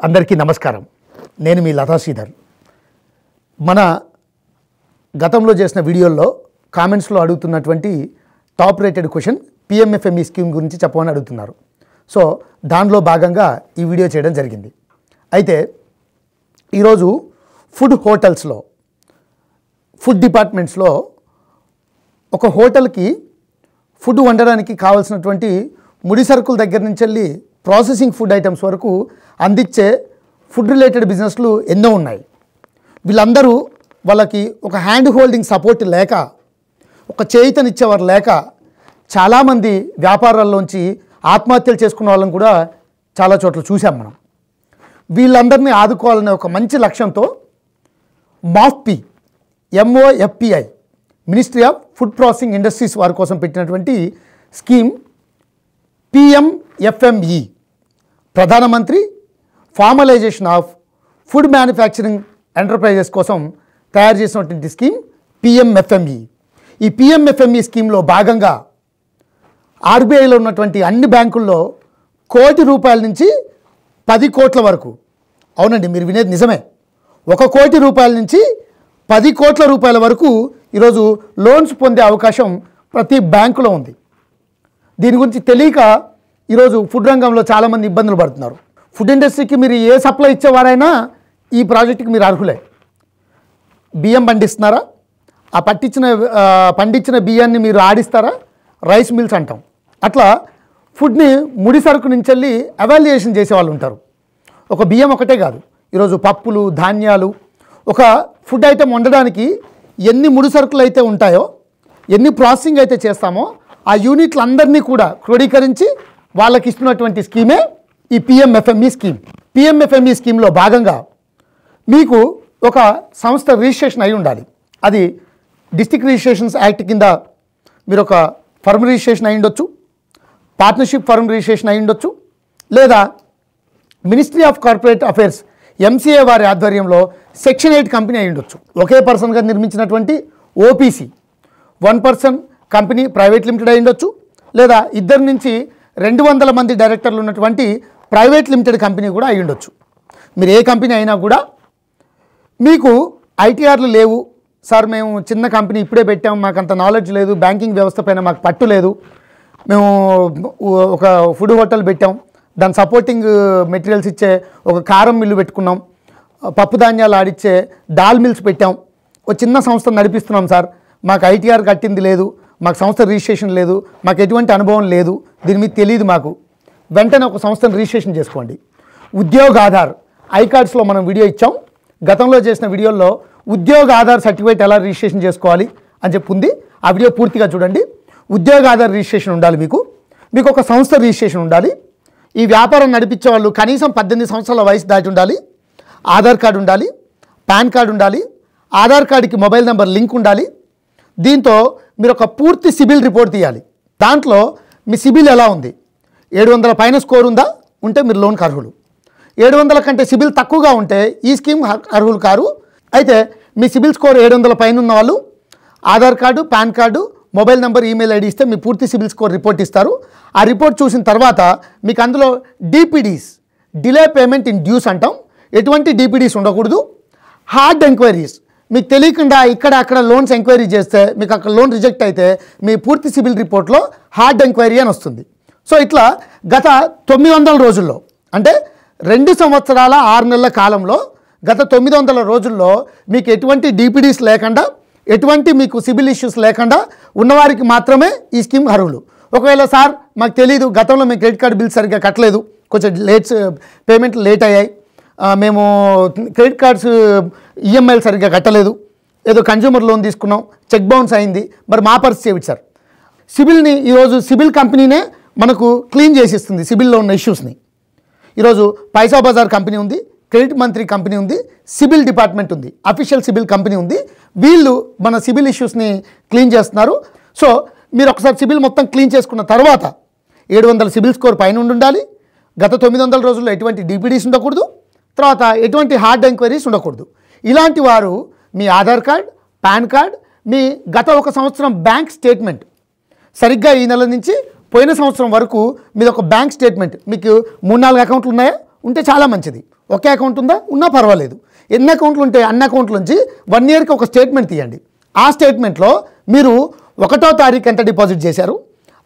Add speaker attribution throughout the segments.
Speaker 1: అందరికీ నమస్కారం. నేను మీ లతా శ్రీధర్. మన గతంలో చేసిన వీడియోల్లో కామెంట్స్లో అడుగుతున్నటువంటి top rated question PMFME scheme గురించి చెప్పమని అడుగుతున్నారు. సో దానిలో భాగంగా ఈ వీడియో చేయడం జరిగింది. అయితే ఈరోజు ఫుడ్ హోటల్స్లో, ఫుడ్ డిపార్ట్మెంట్స్లో ఒక హోటల్కి ఫుడ్ వండడానికి కావాల్సినటువంటి ముడి సరుకుల దగ్గర నుంచి వెళ్ళి ప్రాసెసింగ్ ఫుడ్ ఐటమ్స్ వరకు అందించే ఫుడ్ రిలేటెడ్ బిజినెస్లు ఎన్నో ఉన్నాయి. వీళ్ళందరూ వాళ్ళకి ఒక హ్యాండ్ హోల్డింగ్ సపోర్ట్ లేక, ఒక చేయితనిచ్చేవారు లేక చాలామంది వ్యాపారాల్లోంచి ఆత్మహత్యలు చేసుకున్న వాళ్ళని కూడా చాలా చోట్ల చూసాం మనం. వీళ్ళందరినీ ఆదుకోవాలనే ఒక మంచి లక్ష్యంతో మాఫ్పి, MOFPI, ministry of food processing industries వారి కోసం పెట్టినటువంటి స్కీమ్ PMFME, ప్రధానమంత్రి formalisation of food manufacturing enterprises కోసం తయారు చేసినటువంటి స్కీమ్ PMFME. ఈ PMFME స్కీమ్లో భాగంగా RBIలో ఉన్నటువంటి అన్ని బ్యాంకుల్లో ₹1,00,00,000 నుంచి 10 కోట్ల వరకు, అవునండి మీరు వినేది నిజమే, ₹1,00,00,000 నుంచి 10 కోట్ల రూపాయల వరకు ఈరోజు లోన్స్ పొందే అవకాశం ప్రతి బ్యాంకులో ఉంది. దీని గురించి తెలియక ఈరోజు ఫుడ్ రంగంలో చాలామంది ఇబ్బందులు పడుతున్నారు. ఫుడ్ ఇండస్ట్రీకి మీరు ఏ సప్లై ఇచ్చేవారైనా ఈ ప్రాజెక్టుకి మీరు అర్హులే. బియ్యం పండిస్తున్నారా? ఆ పండించిన బియ్యాన్ని మీరు ఆడిస్తారా? రైస్ మిల్స్ అంటాం. అట్లా ఫుడ్ని ముడి సరుకు నుంచి వెళ్ళి ఎవాల్యుయేషన్ చేసేవాళ్ళు ఉంటారు. ఒక బియ్యం ఒకటే కాదు, ఈరోజు పప్పులు, ధాన్యాలు, ఒక ఫుడ్ ఐటెం వండడానికి ఎన్ని ముడి సరుకులు అయితే ఉంటాయో, ఎన్ని ప్రాసెసింగ్ అయితే చేస్తామో ఆ యూనిట్లందరినీ కూడా క్రోడీకరించి వాళ్ళకి ఇస్తున్నటువంటి స్కీమే ఈ PMFME స్కీమ్. PMFME స్కీమ్లో భాగంగా మీకు ఒక సంస్థ రిజిస్ట్రేషన్ అయి ఉండాలి. అది డిస్ట్రిక్ట్ రిజిస్ట్రేషన్స్ యాక్ట్ కింద మీరు ఒక ఫర్మ్ రిజిస్ట్రేషన్ అయి ఉండొచ్చు, పార్ట్నర్షిప్ ఫర్మ్ రిజిస్ట్రేషన్ అయి ఉండొచ్చు, లేదా ministry of corporate affairs MCA వారి ఆధ్వర్యంలో సెక్షన్ 8 కంపెనీ అయి ఉండొచ్చు. ఒకే పర్సన్గా నిర్మించినటువంటి OPC, 1 person company private limited అయి ఉండొచ్చు, లేదా 2 నుంచి 200 మంది డైరెక్టర్లు ఉన్నటువంటి ప్రైవేట్ లిమిటెడ్ కంపెనీ కూడా అయి ఉండొచ్చు. మీరు ఏ కంపెనీ అయినా కూడా మీకు ITRలు లేవు సార్, మేము చిన్న కంపెనీ ఇప్పుడే పెట్టాము, మాకు అంత నాలెడ్జ్ లేదు, బ్యాంకింగ్ వ్యవస్థ పైన మాకు పట్టు లేదు, మేము ఒక ఫుడ్ హోటల్ పెట్టాం, దాని సపోర్టింగ్ మెటీరియల్స్ ఇచ్చే ఒక కారం మిల్లు పెట్టుకున్నాం, పప్పు ధాన్యాలు ఆడిచ్చే దాల్ మిల్స్ పెట్టాం, ఒక చిన్న సంస్థ నడిపిస్తున్నాం సార్, మాకు ITR కట్టింది లేదు, మాకు సంస్థ రిజిస్ట్రేషన్ లేదు, మాకు ఎటువంటి అనుభవం లేదు, దీని మీద తెలియదు మాకు, వెంటనే ఒక సంస్థను రిజిస్ట్రేషన్ చేసుకోండి. ఉద్యోగ ఆధార్ ఐకార్డ్స్లో మనం వీడియో ఇచ్చాం. గతంలో చేసిన వీడియోల్లో ఉద్యోగ ఆధార్ సర్టిఫికేట్ ఎలా రిజిస్ట్రేషన్ చేసుకోవాలి అని చెప్పి ఉంది. ఆ వీడియో పూర్తిగా చూడండి. ఉద్యోగ ఆధార్ రిజిస్ట్రేషన్ ఉండాలి, మీకు ఒక సంస్థ రిజిస్ట్రేషన్ ఉండాలి. ఈ వ్యాపారం నడిపించే వాళ్ళు కనీసం 18 సంవత్సరాల వయసు దాటి ఉండాలి. ఆధార్ కార్డు ఉండాలి, పాన్ కార్డు ఉండాలి, ఆధార్ కార్డుకి మొబైల్ నెంబర్ లింక్ ఉండాలి. దీంతో మీరు ఒక పూర్తి సిబిల్ రిపోర్ట్ తీయాలి. దాంట్లో మీ సిబిల్ ఎలా ఉంది, 700 పైన స్కోర్ ఉందా, ఉంటే మీరు లోన్కి అర్హులు. 700 కంటే సిబిల్ తక్కువగా ఉంటే ఈ స్కీమ్ అర్హులు కారు. అయితే మీ సిబిల్ స్కోర్ 700 పైన ఉన్న వాళ్ళు Aadhaar card, pan card, mobile number, email ID ఇస్తే మీ పూర్తి సిబిల్ స్కోర్ రిపోర్ట్ ఇస్తారు. ఆ రిపోర్ట్ చూసిన తర్వాత మీకు అందులో DPDs, delay payment in dues అంటాం, ఎటువంటి DPDs ఉండకూడదు. హార్డ్ ఎంక్వైరీస్, మీకు తెలియకుండా ఇక్కడ అక్కడ లోన్స్ ఎంక్వైరీ చేస్తే మీకు అక్కడ లోన్ రిజెక్ట్ అయితే మీ పూర్తి సిబిల్ రిపోర్ట్లో హార్డ్ ఎంక్వైరీ అని వస్తుంది. సో ఇట్లా గత 900 రోజుల్లో, అంటే 2 సంవత్సరాల 6 నెలల కాలంలో, గత 900 రోజుల్లో మీకు ఎటువంటి DPDs లేకుండా, ఎటువంటి మీకు సిబిల్ ఇష్యూస్ లేకుండా ఉన్నవారికి మాత్రమే ఈ స్కీమ్ అర్హులు. ఒకవేళ సార్ మాకు తెలియదు, గతంలో మేము క్రెడిట్ కార్డు బిల్ సరిగ్గా కట్టలేదు, కొంచెం పేమెంట్లు లేట్ అయ్యాయి, మేము క్రెడిట్ కార్డ్స్ EMIలు సరిగ్గా కట్టలేదు, ఏదో కన్జ్యూమర్ లోన్ తీసుకున్నాం, చెక్ బౌన్స్ అయింది, మరి మా పరిస్థితి ఏమిటి సార్? సిబిల్ని ఈరోజు సిబిల్ కంపెనీనే మనకు క్లీన్ చేసిస్తుంది. సిబిల్లో ఉన్న ఇష్యూస్ని ఈరోజు పైసా బజార్ కంపెనీ ఉంది, క్రెడిట్ మంత్రి కంపెనీ ఉంది, సిబిల్ డిపార్ట్మెంట్ ఉంది, అఫీషియల్ సిబిల్ కంపెనీ ఉంది. వీళ్ళు మన సిబిల్ ఇష్యూస్ని క్లీన్ చేస్తున్నారు. సో మీరు ఒకసారి సిబిల్ మొత్తం క్లీన్ చేసుకున్న తర్వాత 700 సిబిల్ స్కోర్ పైన ఉండాలి. గత 900 రోజుల్లో ఎటువంటి DPDs ఉండకూడదు. తర్వాత ఎటువంటి హార్డ్ ఎంక్వైరీస్ ఉండకూడదు. ఇలాంటి వారు మీ ఆధార్ కార్డ్, పాన్ కార్డ్, మీ గత 1 సంవత్సరం బ్యాంక్ స్టేట్మెంట్, సరిగ్గా ఈ నెల నుంచి పోయిన సంవత్సరం వరకు మీద ఒక బ్యాంక్ స్టేట్మెంట్, మీకు 3-4 అకౌంట్లు ఉన్నాయా, ఉంటే చాలా మంచిది. ఒకే అకౌంట్ ఉందా, ఉన్నా పర్వాలేదు. ఎన్ని అకౌంట్లు ఉంటే అన్ని అకౌంట్ల నుంచి 1 ఇయర్కి ఒక స్టేట్మెంట్ తీయండి. ఆ స్టేట్మెంట్లో మీరు 1వ తారీఖు ఎంత డిపాజిట్ చేశారు,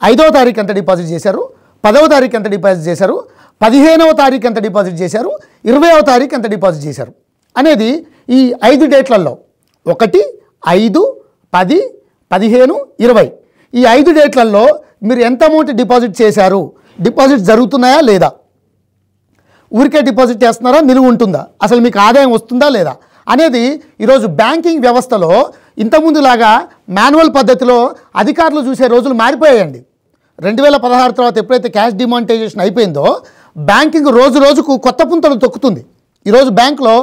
Speaker 1: 5వ తారీఖు ఎంత డిపాజిట్ చేశారు, 10వ తారీఖు ఎంత డిపాజిట్ చేశారు, 15వ తారీఖు ఎంత డిపాజిట్ చేశారు, 20వ తారీఖు ఎంత డిపాజిట్ చేశారు అనేది ఈ 5 డేట్లలో 1, 5, 10, 15, 20 ఈ 5 డేట్లలో మీరు ఎంత అమౌంట్ డిపాజిట్ చేశారు, డిపాజిట్ జరుగుతున్నాయా లేదా, ఊరికే డిపాజిట్ చేస్తున్నారా, నిలువ ఉంటుందా, అసలు మీకు ఆదాయం వస్తుందా లేదా అనేది ఈరోజు బ్యాంకింగ్ వ్యవస్థలో ఇంతకుముందులాగా మాన్యువల్ పద్ధతిలో అధికారులు చూసే రోజులు మారిపోయాయండి. 2016 తర్వాత ఎప్పుడైతే క్యాష్ డిమానిటైజేషన్ అయిపోయిందో బ్యాంకింగ్ రోజు రోజుకు కొత్త పుంతలు తొక్కుతుంది. ఈరోజు బ్యాంక్లో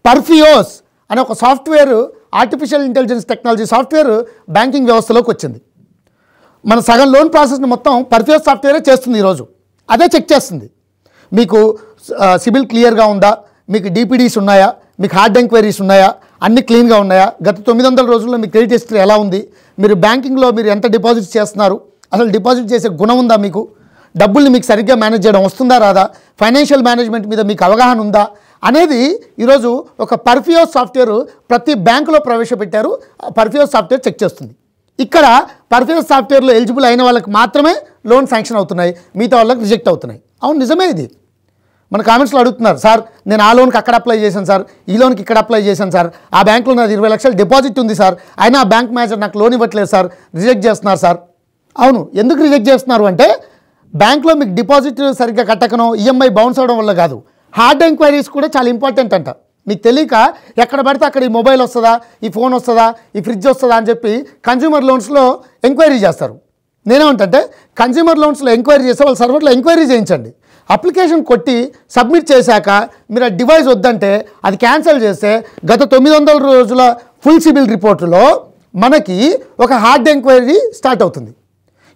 Speaker 1: పర్ఫియోస్ అనే ఒక software, artificial intelligence technology software banking వ్యవస్థలోకి వచ్చింది. మన సగం లోన్ ప్రాసెస్ని మొత్తం పర్ఫియోస్ సాఫ్ట్వేరే చేస్తుంది. ఈరోజు అదే చెక్ చేస్తుంది. మీకు సిబిల్ క్లియర్గా ఉందా, మీకు డిపిడీస్ ఉన్నాయా, మీకు హార్డ్ ఎంక్వైరీస్ ఉన్నాయా, అన్ని క్లీన్గా ఉన్నాయా, గత 900 రోజుల్లో మీ క్రెడిట్ హిస్టరీ ఎలా ఉంది, మీరు బ్యాంకింగ్లో మీరు ఎంత డిపాజిట్ చేస్తున్నారు, అసలు డిపాజిట్ చేసే గుణం ఉందా, మీకు డబ్బుల్ని మీకు సరిగ్గా మేనేజ్ చేయడం వస్తుందా రాదా, ఫైనాన్షియల్ మేనేజ్మెంట్ మీద మీకు అవగాహన ఉందా అనేది ఈరోజు ఒక పర్ఫియోస్ సాఫ్ట్వేర్ ప్రతి బ్యాంకులో ప్రవేశపెట్టారు. పర్ఫియోస్ సాఫ్ట్వేర్ చెక్ చేస్తుంది. ఇక్కడ పర్ఫియోస్ సాఫ్ట్వేర్లో ఎలిజిబుల్ అయిన వాళ్ళకి మాత్రమే లోన్ శాంక్షన్ అవుతున్నాయి, మిగతా వాళ్ళకి రిజెక్ట్ అవుతున్నాయి. అవును, నిజమే. ఇది మన కామెంట్స్లో అడుగుతున్నారు, సార్ నేను ఆ లోన్కి అక్కడ అప్లై చేశాను సార్, ఈ లోన్కి ఇక్కడ అప్లై చేశాను సార్, ఆ బ్యాంకులో నాది 20 లక్షలు డిపాజిట్ ఉంది సార్, అయినా ఆ బ్యాంక్ మేనేజర్ నాకు లోన్ ఇవ్వట్లేదు సార్, రిజెక్ట్ చేస్తున్నారు సార్. అవును, ఎందుకు రిజెక్ట్ చేస్తున్నారు అంటే బ్యాంక్లో మీకు డిపాజిట్ సరిగ్గా కట్టకనో ఈఎంఐ బౌన్స్ అవడం వల్ల కాదు. హార్డ్ ఎంక్వైరీస్ కూడా చాలా ఇంపార్టెంట్ అంట. మీకు తెలియక ఎక్కడ పడితే అక్కడ ఈ మొబైల్ వస్తుందా, ఈ ఫోన్ వస్తుందా, ఈ ఫ్రిడ్జ్ వస్తుందా అని చెప్పి కన్జ్యూమర్ లోన్స్లో ఎంక్వైరీ చేస్తారు. నేనేమంటే కన్జ్యూమర్ లోన్స్లో ఎంక్వైరీ చేస్తే వాళ్ళ సర్వర్లో ఎంక్వైరీ చేయించండి. అప్లికేషన్ కొట్టి సబ్మిట్ చేశాక మీరు ఆ డివైస్ వద్దంటే అది క్యాన్సిల్ చేస్తే గత 900 రోజుల ఫుల్ సిబిల్ రిపోర్టులో మనకి ఒక హార్డ్ ఎంక్వైరీ స్టార్ట్ అవుతుంది.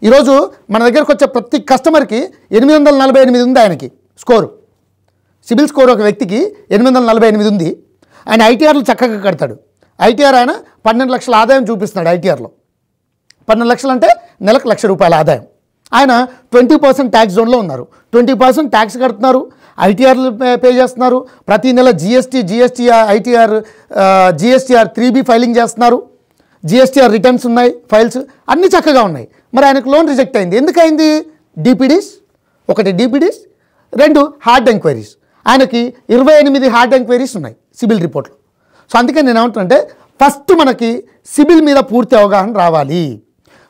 Speaker 1: ఈరోజు మన దగ్గరకు వచ్చే ప్రతి కస్టమర్కి 848 ఉంది. ఆయనకి స్కోరు, సిబిల్ స్కోర్ ఒక వ్యక్తికి 848 ఉంది. ఆయన ఐటీఆర్లు చక్కగా కడతాడు. ఐటీఆర్ ఆయన 12 లక్షల ఆదాయం చూపిస్తున్నాడు. ఐటీఆర్లో 12 లక్షలు అంటే నెలకు ₹1,00,000 ఆదాయం. ఆయన 20% ట్యాక్స్ జోన్లో ఉన్నారు. 20% ట్యాక్స్ కడుతున్నారు, ఐటీఆర్లు పే చేస్తున్నారు, ప్రతి నెల జిఎస్టీఆర్ 3B ఫైలింగ్ చేస్తున్నారు, జిఎస్టీఆర్ రిటర్న్స్ ఉన్నాయి, ఫైల్స్ అన్నీ చక్కగా ఉన్నాయి. మరి ఆయనకు లోన్ రిజెక్ట్ అయింది. ఎందుకైంది? డిపిడీస్, 1 డిపిడీస్, 2 హార్డ్ ఎంక్వైరీస్. ఆయనకి 28 హార్డ్ ఎంక్వైరీస్ ఉన్నాయి సిబిల్ రిపోర్ట్లో. సో అందుకని నేను ఏమంటున్నానంటే ఫస్ట్ మనకి సిబిల్ మీద పూర్తి అవగాహన రావాలి,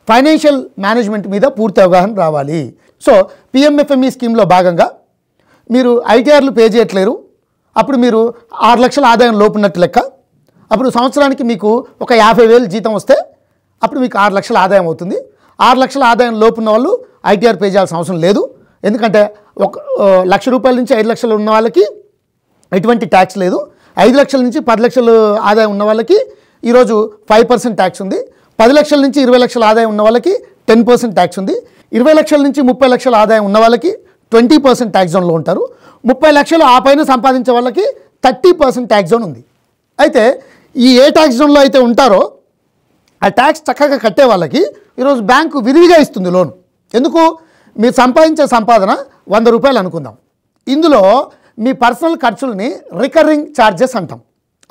Speaker 1: ఫైనాన్షియల్ మేనేజ్మెంట్ మీద పూర్తి అవగాహన రావాలి. సో పిఎంఎఫ్ఎంఈ స్కీమ్లో భాగంగా మీరు ఐటీఆర్లు పే చేయట్లేరు, అప్పుడు మీరు 6 లక్షల ఆదాయం లోపున్నట్టు లెక్క. అప్పుడు సంవత్సరానికి మీకు ఒక 50,000 జీతం వస్తే అప్పుడు మీకు 6 లక్షల ఆదాయం అవుతుంది. 6 లక్షల ఆదాయం లోపున్న వాళ్ళు ఐటీఆర్ పే చేయాల్సిన అవసరం లేదు. ఎందుకంటే ₹1,00,000 నుంచి 5 లక్షలు ఉన్న వాళ్ళకి ఎటువంటి ట్యాక్స్ లేదు. 5 లక్షల నుంచి 10 లక్షలు ఆదాయం ఉన్న వాళ్ళకి ఈరోజు 5% ట్యాక్స్ ఉంది. 10 లక్షల నుంచి 20 లక్షల ఆదాయం ఉన్న వాళ్ళకి 10% ట్యాక్స్ ఉంది. 20 లక్షల నుంచి 30 లక్షల ఆదాయం ఉన్న వాళ్ళకి 20% ట్యాక్స్ జోన్లో ఉంటారు. 30 లక్షలు ఆ పైన సంపాదించే వాళ్ళకి 30% ట్యాక్స్ జోన్ ఉంది. అయితే ఈ ఏ ట్యాక్స్ జోన్లో అయితే ఉంటారో ఆ ట్యాక్స్ చక్కగా కట్టే వాళ్ళకి ఈరోజు బ్యాంకు విరివిగా ఇస్తుంది లోన్. ఎందుకు? మీరు సంపాదించే సంపాదన ₹100 అనుకుందాం. ఇందులో మీ పర్సనల్ ఖర్చుల్ని రికరింగ్ ఛార్జెస్ అంటాం.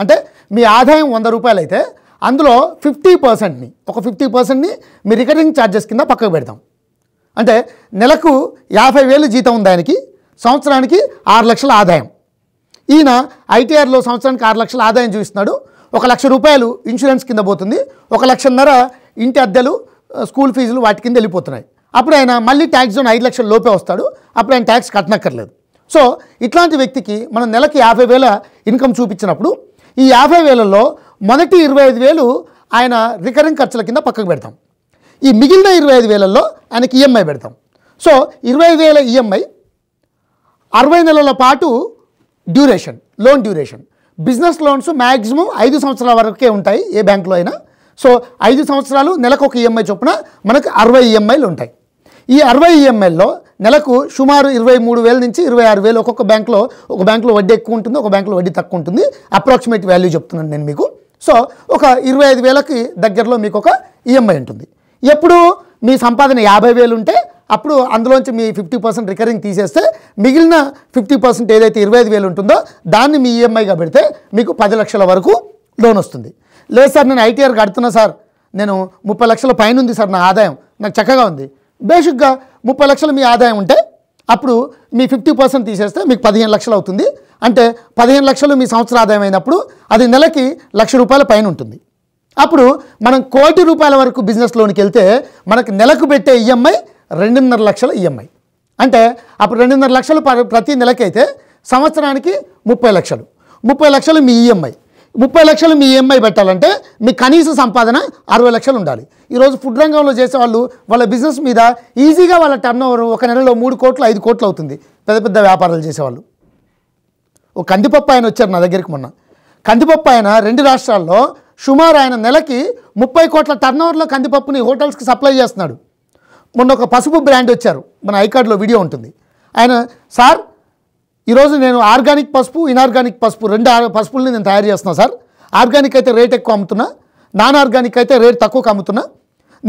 Speaker 1: అంటే మీ ఆదాయం ₹100 అయితే అందులో 50%ని, ఒక 50%ని మీ రికరింగ్ ఛార్జెస్ కింద పక్కకు పెడతాం. అంటే నెలకు 50,000 జీతం ఉంది ఆయనకి, సంవత్సరానికి 6 లక్షల ఆదాయం. ఈయన ఐటీఆర్లో సంవత్సరానికి 6 లక్షల ఆదాయం చూపిస్తున్నాడు. ₹1,00,000 ఇన్సూరెన్స్ కింద పోతుంది, 1,50,000 ఇంటి అద్దెలు, స్కూల్ ఫీజులు వాటి కింద వెళ్ళిపోతున్నాయి. అప్పుడు ఆయన మళ్ళీ ట్యాక్స్ జోన్ 5 లక్షల లోపే వస్తాడు. అప్పుడు ఆయన ట్యాక్స్ కట్టనక్కర్లేదు. సో ఇట్లాంటి వ్యక్తికి మనం నెలకి 50,000 ఇన్కమ్ చూపించినప్పుడు ఈ 50,000లో మొదటి 25,000 ఆయన రికరింగ్ ఖర్చుల కింద పక్కకు పెడతాం. ఈ మిగిలిన 25,000లో ఆయనకి ఈఎంఐ పెడతాం. సో 25,000 ఈఎంఐ, 60 నెలల పాటు duration, loan duration. Business loans maximum 5 సంవత్సరాల వరకే ఉంటాయి ఏ బ్యాంకులో అయినా. సో 5 సంవత్సరాలు నెలకు ఒక ఈఎంఐ చొప్పున మనకు 60 ఈఎంఐలు ఉంటాయి. ఈ 60 ఈఎంఐల్లో నెలకు సుమారు 23,000 నుంచి 26,000 ఒక్కొక్క బ్యాంకులో, ఒక బ్యాంకులో వడ్డీ ఎక్కువ ఉంటుంది, ఒక బ్యాంకులో వడ్డీ తక్కువ ఉంటుంది. అప్రాక్సిమేట్ వాల్యూ చెప్తున్నాను నేను మీకు. సో ఒక 25,000కి దగ్గరలో మీకు ఒక ఈఎంఐ ఉంటుంది. ఎప్పుడు మీ సంపాదన 50,000 ఉంటే అప్పుడు అందులోంచి మీ 50% రికరింగ్ తీసేస్తే మిగిలిన 50% ఏదైతే 25,000 ఉంటుందో దాన్ని మీ ఈఎంఐగా పెడితే మీకు 10 లక్షల వరకు లోన్ వస్తుంది. లేదు సార్ నేను ఐటీఆర్ కడుతున్నా సార్, నేను 30 లక్షల పైన ఉంది సార్ నా ఆదాయం, నాకు చక్కగా ఉంది. బేసిక్గా 30 లక్షలు మీ ఆదాయం ఉంటే అప్పుడు మీ 50% తీసేస్తే మీకు 15 లక్షలు అవుతుంది. అంటే 15 లక్షలు మీ సంవత్సర ఆదాయం అయినప్పుడు అది నెలకి ₹1,00,000 పైన ఉంటుంది. అప్పుడు మనం ₹1,00,000 వరకు బిజినెస్ లోన్కి వెళ్తే మనకు నెలకు పెట్టే ఈఎంఐ 2.5 లక్షల ఈఎంఐ. అంటే అప్పుడు 2.5 లక్షలు ప్రతి నెలకైతే సంవత్సరానికి 30 లక్షలు. 30 లక్షలు మీ ఈఎంఐ. 30 లక్షలు మీ ఈఎంఐ పెట్టాలంటే మీ కనీస సంపాదన 60 లక్షలు ఉండాలి. ఈరోజు ఫుడ్ రంగంలో చేసేవాళ్ళు వాళ్ళ బిజినెస్ మీద ఈజీగా వాళ్ళ టర్న్ ఓవర్ ఒక నెలలో 3 కోట్లు 5 కోట్లు అవుతుంది. పెద్ద పెద్ద వ్యాపారాలు చేసేవాళ్ళు. ఒక కందిపప్పు ఆయన వచ్చారు నా దగ్గరికి మొన్న. కందిపప్పు ఆయన 2 రాష్ట్రాల్లో సుమారు ఆయన నెలకి 30 కోట్ల టర్న్ ఓవర్లో కందిపప్పుని హోటల్స్కి సప్లై చేస్తున్నాడు. మొన్న ఒక పసుపు బ్రాండ్ వచ్చారు, మన ఐకార్డ్లో వీడియో ఉంటుంది. ఆయన సార్ ఈరోజు నేను ఆర్గానిక్ పసుపు ఇన్ఆర్గానిక్ పసుపు 2 పసుపుల్ని నేను తయారు చేస్తున్నాను సార్. ఆర్గానిక్ అయితే రేట్ ఎక్కువ అమ్ముతున్నా, నాన్ ఆర్గానిక్ అయితే రేట్ తక్కువకు అమ్ముతున్నా.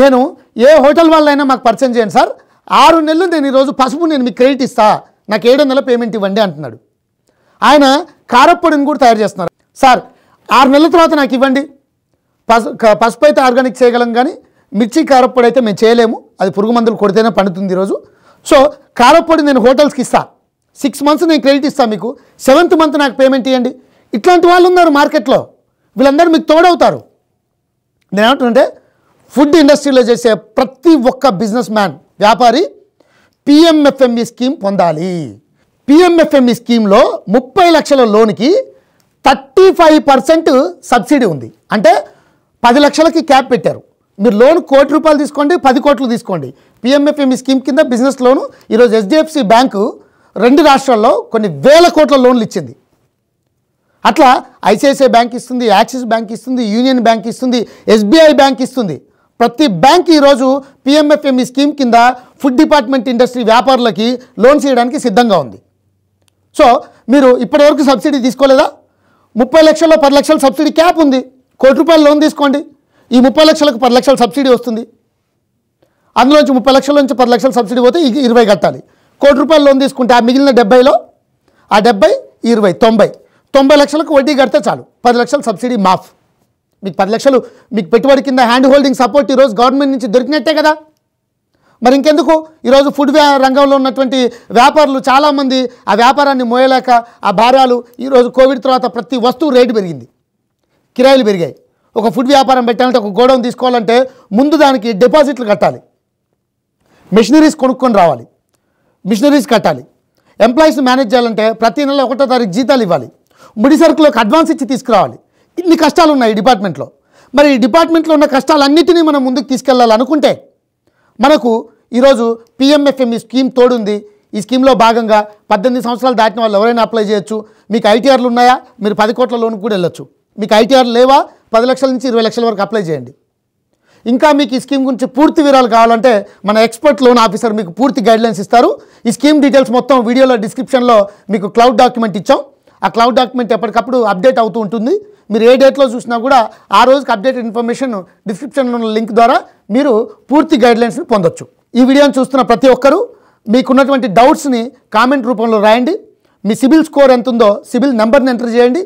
Speaker 1: నేను ఏ హోటల్ వాళ్ళైనా మాకు పరిచయం చేయండి సార్, 6 నెలలు నేను ఈరోజు పసుపు నేను మీకు క్రెడిట్ ఇస్తా, నాకు 7 నెలల పేమెంట్ ఇవ్వండి అంటున్నాడు. ఆయన కారప్పొడిని కూడా తయారు చేస్తున్నారు. సార్ 6 నెలల తర్వాత నాకు ఇవ్వండి, పసుపు అయితే ఆర్గానిక్ చేయగలం కానీ మిర్చి కారప్పొడి అయితే మేము చేయలేము, అది పురుగు మందులు కొడితేనే పండుతుంది ఈరోజు. సో కారప్పొడి నేను హోటల్స్కి ఇస్తా, 6 మంత్స్ నేను క్రెడిట్ ఇస్తాను, మీకు 7th మంత్ నాకు పేమెంట్ ఇవ్వండి. ఇట్లాంటి వాళ్ళు ఉన్నారు మార్కెట్లో, వీళ్ళందరూ మీకు తోడవుతారు. నేను ఏమంటున్నానంటే ఫుడ్ ఇండస్ట్రీలో చేసే ప్రతి ఒక్క బిజినెస్ మ్యాన్ వ్యాపారి పిఎంఎఫ్ఎంఈ స్కీమ్ పొందాలి. పిఎంఎఫ్ఎంఈ స్కీమ్లో 30 లక్షల లోన్కి 35% సబ్సిడీ ఉంది. అంటే 10 లక్షలకి క్యాప్ పెట్టారు. మీరు లోన్ ₹1,00,000 తీసుకోండి, 10 కోట్లు తీసుకోండి. పిఎంఎఫ్ఎంఈ స్కీమ్ కింద బిజినెస్ లోను ఈరోజు HDFC బ్యాంకు 2 రాష్ట్రాల్లో కొన్ని వేల కోట్ల లోన్లు ఇచ్చింది. అట్లా ఐసిఐసిఐ బ్యాంక్ ఇస్తుంది, యాక్సిస్ బ్యాంక్ ఇస్తుంది, యూనియన్ బ్యాంక్ ఇస్తుంది, SBI బ్యాంక్ ఇస్తుంది. ప్రతి బ్యాంక్ ఈరోజు పిఎంఎఫ్ఎంఈ స్కీమ్ కింద ఫుడ్ డిపార్ట్మెంట్ ఇండస్ట్రీ వ్యాపారులకి లోన్స్ ఇవ్వడానికి సిద్ధంగా ఉంది. సో మీరు ఇప్పటివరకు సబ్సిడీ తీసుకోలేదా? 30 లక్షల్లో 10 లక్షల సబ్సిడీ క్యాప్ ఉంది. ₹1,00,000 లోన్ తీసుకోండి, ఈ 30 లక్షలకు 10 లక్షల సబ్సిడీ వస్తుంది. అందులోంచి 30 లక్షల నుంచి 10 లక్షల సబ్సిడీ పోతే 20 కట్టాలి. ₹1,00,000 లోన్ తీసుకుంటే ఆ మిగిలిన 70లో ఆ 70 20 90 లక్షలకు వడ్డీ కడితే చాలు, 10 లక్షల సబ్సిడీ మాఫ్. మీకు 10 లక్షలు మీకు పెట్టుబడి కింద హ్యాండ్ హోల్డింగ్ సపోర్ట్ ఈరోజు గవర్నమెంట్ నుంచి దొరికినట్టే కదా. మరి ఇంకెందుకు ఈరోజు ఫుడ్ రంగంలో ఉన్నటువంటి వ్యాపారులు చాలామంది ఆ వ్యాపారాన్ని మోయలేక ఆ భారాలు, ఈరోజు కోవిడ్ తర్వాత ప్రతి వస్తువు రేటు పెరిగింది, కిరాయిలు పెరిగాయి. ఒక ఫుడ్ వ్యాపారం పెట్టాలంటే ఒక గోడౌన్ తీసుకోవాలంటే ముందు దానికి డిపాజిట్లు కట్టాలి, మెషినరీస్ కొనుక్కొని రావాలి, మిషనరీస్ కట్టాలి, ఎంప్లాయీస్ని మేనేజ్ చేయాలంటే ప్రతి నెల 1వ తారీఖు జీతాలు ఇవ్వాలి, ముడి సరుకులకు అడ్వాన్స్ ఇచ్చి తీసుకురావాలి. ఇన్ని కష్టాలు ఉన్నాయి ఈ డిపార్ట్మెంట్లో. మరి ఈ డిపార్ట్మెంట్లో ఉన్న కష్టాలన్నింటినీ మనం ముందుకు తీసుకెళ్లాలనుకుంటే మనకు ఈరోజు పిఎంఎఫ్ఎంఈ స్కీమ్ తోడుంది. ఈ స్కీమ్లో భాగంగా 18 సంవత్సరాలు దాటిన వాళ్ళు ఎవరైనా అప్లై చేయొచ్చు. మీకు ఐటీఆర్లు ఉన్నాయా? మీరు 10 కోట్ల లోన్ కూడా వెళ్ళొచ్చు. మీకు ఐటీఆర్లు లేవా? 10 లక్షల నుంచి 20 లక్షల వరకు అప్లై చేయండి. ఇంకా మీకు ఈ స్కీమ్ గురించి పూర్తి వివరాలు కావాలంటే మన ఎక్స్పర్ట్ లోన్ ఆఫీసర్ మీకు పూర్తి గైడ్లైన్స్ ఇస్తారు. ఈ స్కీమ్ డీటెయిల్స్ మొత్తం వీడియోలో డిస్క్రిప్షన్లో మీకు క్లౌడ్ డాక్యుమెంట్ ఇచ్చాం. ఆ క్లౌడ్ డాక్యుమెంట్ ఎప్పటికప్పుడు అప్డేట్ అవుతూ ఉంటుంది. మీరు ఏ డేట్లో చూసినా కూడా ఆ రోజుకి అప్డేటెడ్ ఇన్ఫర్మేషన్ డిస్క్రిప్షన్లో ఉన్న లింక్ ద్వారా మీరు పూర్తి గైడ్లైన్స్ని పొందొచ్చు. ఈ వీడియోని చూస్తున్న ప్రతి ఒక్కరూ మీకున్నటువంటి డౌట్స్ని కామెంట్ రూపంలో రాయండి. మీ సిబిల్ స్కోర్ ఎంత ఉందో సిబిల్ నెంబర్ని ఎంటర్ చేయండి.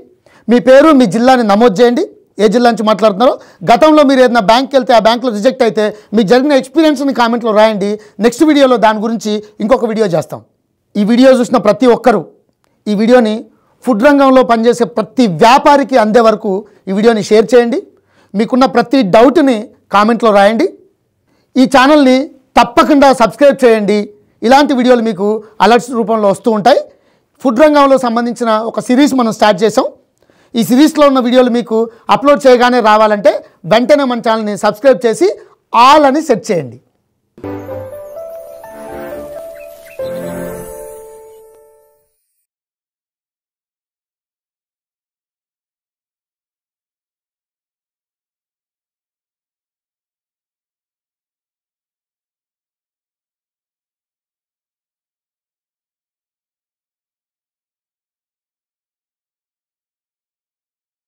Speaker 1: మీ పేరు మీ జిల్లాని నమోదు చేయండి, ఏ జిల్లా నుంచి మాట్లాడుతున్నారో. గతంలో మీరు ఏదైనా బ్యాంక్కి వెళ్తే ఆ బ్యాంక్లో రిజెక్ట్ అయితే మీకు జరిగిన ఎక్స్పీరియన్స్ని కామెంట్లో రాయండి. నెక్స్ట్ వీడియోలో దాని గురించి ఇంకొక వీడియో చేస్తాం. ఈ వీడియో చూసిన ప్రతి ఒక్కరూ ఈ వీడియోని ఫుడ్ రంగంలో పనిచేసే ప్రతి వ్యాపారికి అందే వరకు ఈ వీడియోని షేర్ చేయండి. మీకున్న ప్రతి డౌట్ని కామెంట్లో రాయండి. ఈ ఛానల్ని తప్పకుండా సబ్స్క్రైబ్ చేయండి. ఇలాంటి వీడియోలు మీకు అలర్ట్స్ రూపంలో వస్తూ ఉంటాయి. ఫుడ్ రంగంలో సంబంధించిన ఒక సిరీస్ మనం స్టార్ట్ చేసాం. ఈ సిరీస్లో ఉన్న వీడియోలు మీకు అప్లోడ్ చేయగానే రావాలంటే వెంటనే మన ఛానల్ని సబ్స్క్రైబ్ చేసి ఆల్ అని సెట్ చేయండి.